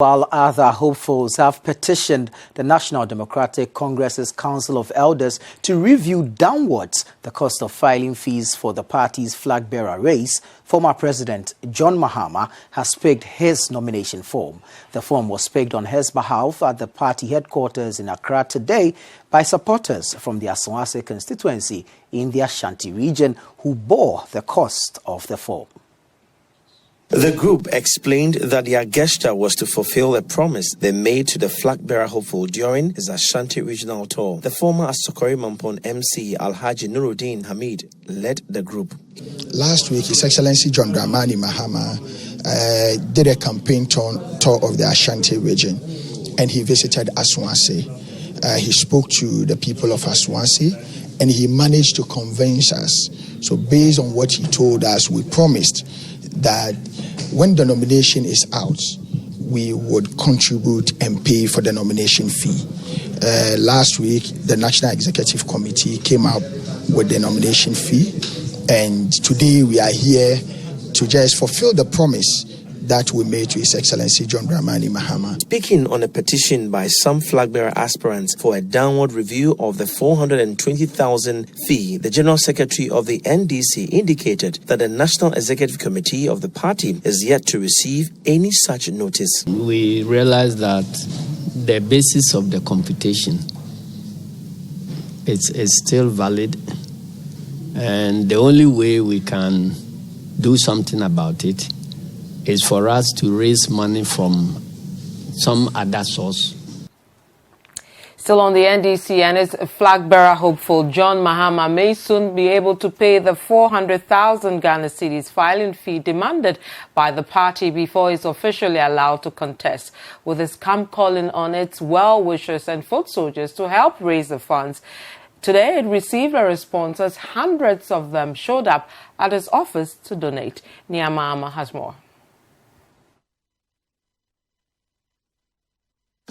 While other hopefuls have petitioned the National Democratic Congress's Council of Elders to review downwards the cost of filing fees for the party's flag-bearer race, former President John Mahama has picked his nomination form. The form was picked on his behalf at the party headquarters in Accra today by supporters from the Asutsuare constituency in the Ashanti region who bore the cost of the form. The group explained that their gesture was to fulfill a promise they made to the flag-bearer hopeful during his Ashanti regional tour. The former Asutsuare Mampon MC Alhaji Nuruddin Hamid led the group. Last week, His Excellency John Dramani Mahama did a campaign tour of the Ashanti region, and he visited Asutsuare. He spoke to the people of Asutsuare, and he managed to convince us. So based on what he told us, we promised that when the nomination is out, we would contribute and pay for the nomination fee. Last week, the National Executive Committee came up with the nomination fee, and today we are here to just fulfill the promise that we made to His Excellency John Dramani Mahama. Speaking on a petition by some flag-bearer aspirants for a downward review of the 420,000 fee, the General Secretary of the NDC indicated that the National Executive Committee of the party is yet to receive any such notice. We realize that the basis of the computation is still valid, and the only way we can do something about it is for us to raise money from some other source. Still on the NDC, and its flag-bearer hopeful John Mahama may soon be able to pay the 400,000 Ghana cedis filing fee demanded by the party before it's officially allowed to contest. With its camp calling on its well-wishers and foot soldiers to help raise the funds, today it received a response as hundreds of them showed up at its office to donate. Mahama has more.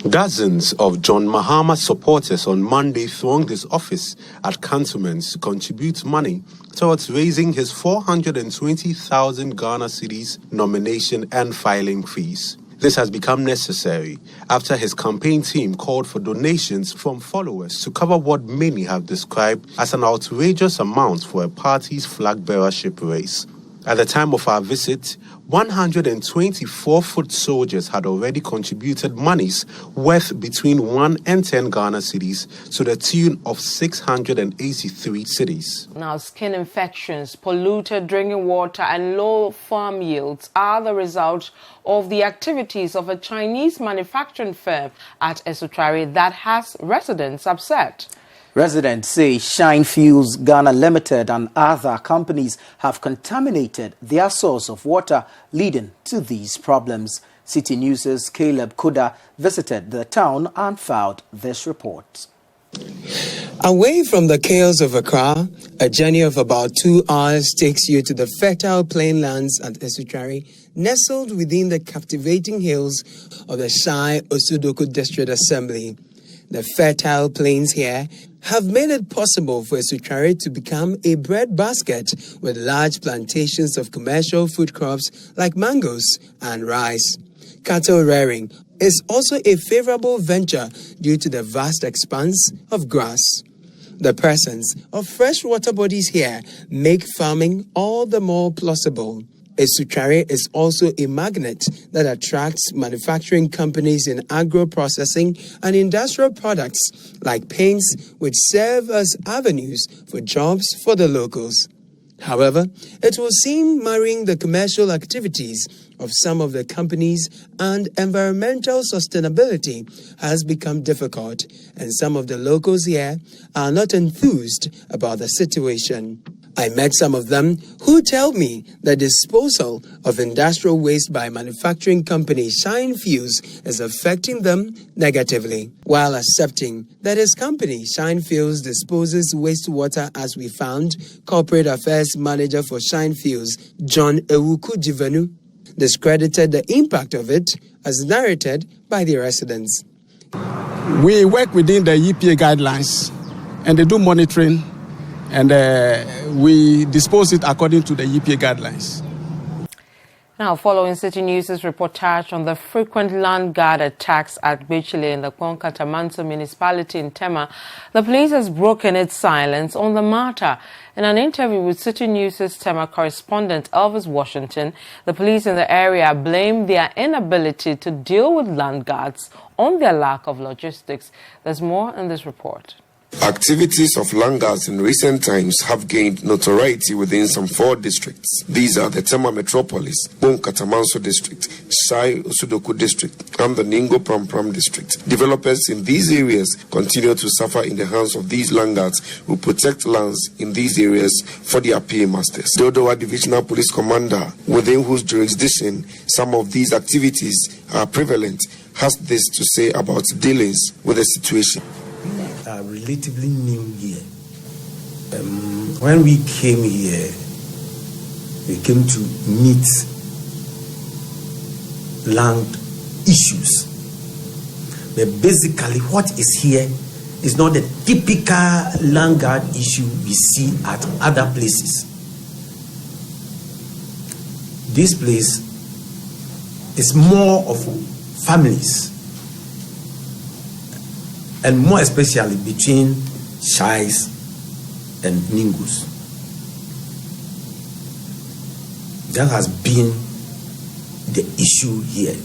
Dozens of John Mahama supporters on Monday thronged his office at cantonments to contribute money towards raising his 420,000 Ghana cedis nomination and filing fees. This has become necessary after his campaign team called for donations from followers to cover what many have described as an outrageous amount for a party's flag-bearership race. At the time of our visit, 124 foot soldiers had already contributed monies worth between 1 and 10 Ghana cedis to the tune of 683 cedis. Now, skin infections, polluted drinking water and low farm yields are the result of the activities of a Chinese manufacturing firm at Asutsuare that has residents upset. Residents say Shine Fuels Ghana Limited and other companies have contaminated their source of water, leading to these problems. City News' Caleb Kuda visited the town and filed this report. Away from the chaos of Accra, a journey of about 2 hours takes you to the fertile plainlands at Asutsuare, nestled within the captivating hills of the Shai Osudoku District Assembly. The fertile plains here have made it possible for Asutsuare to become a breadbasket with large plantations of commercial food crops like mangoes and rice. Cattle rearing is also a favorable venture due to the vast expanse of grass. The presence of freshwater bodies here make farming all the more plausible. Asutsuare is also a magnet that attracts manufacturing companies in agro-processing and industrial products like paints, which serve as avenues for jobs for the locals. However, it will seem marrying the commercial activities of some of the companies and environmental sustainability has become difficult, and some of the locals here are not enthused about the situation. I met some of them who tell me the disposal of industrial waste by manufacturing company Shine Fuels is affecting them negatively, while accepting that his company Shine Fuels disposes wastewater as we found. Corporate Affairs Manager for Shine Fuels, John Ewuku Jivenu, discredited the impact of it as narrated by the residents. We work within the EPA guidelines and they do monitoring, and we dispose it according to the EPA guidelines. Now, following City News' reportage on the frequent land guard attacks at Gbetsile in the Katamanso municipality in Tema, the police has broken its silence on the matter. In an interview with City News' Tema correspondent Elvis Washington, the police in the area blamed their inability to deal with land guards on their lack of logistics. There's more in this report. Activities of land guards in recent times have gained notoriety within some 4 districts. These are the Tema Metropolis, Katamanso District, Shai Usudoku District, and the Ningo Pram District. Developers in these areas continue to suffer in the hands of these land guards who protect lands in these areas for their paymasters. The Odowa Divisional Police Commander, within whose jurisdiction some of these activities are prevalent, has this to say about dealings with the situation. Are relatively new here. When we came here, we came to meet land issues. But basically, what is here is not the typical land guard issue we see at other places. This place is more of families, and more especially between Shais and Ningus. That has been the issue here.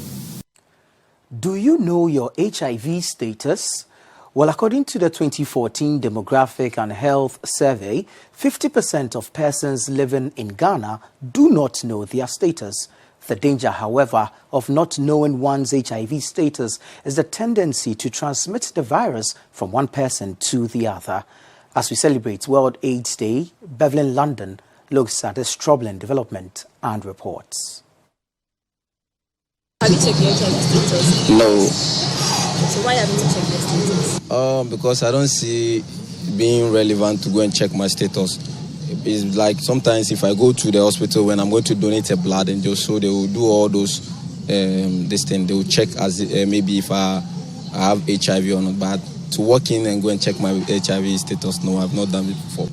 Do you know your HIV status? Well, according to the 2014 Demographic and Health Survey, 50% of persons living in Ghana do not know their status. The danger, however, of not knowing one's HIV status is the tendency to transmit the virus from one person to the other. As we celebrate World AIDS Day, Bevelyn London looks at this troubling development and reports. Have you checked your HIV status? No. So why haven't you checked your status? Because I don't see being relevant to go and check my status. It's like sometimes if I go to the hospital when I'm going to donate a blood and just so they will do all those this thing, they will check as maybe if I have HIV or not. But to walk in and go and check my HIV status, no, I've not done it before.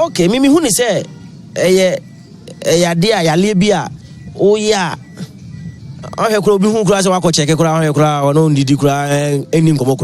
Okay, Mimi, who is it? Dear, ya libia. Oh yeah. I have to be who cries or check a crowd or no did you cry any come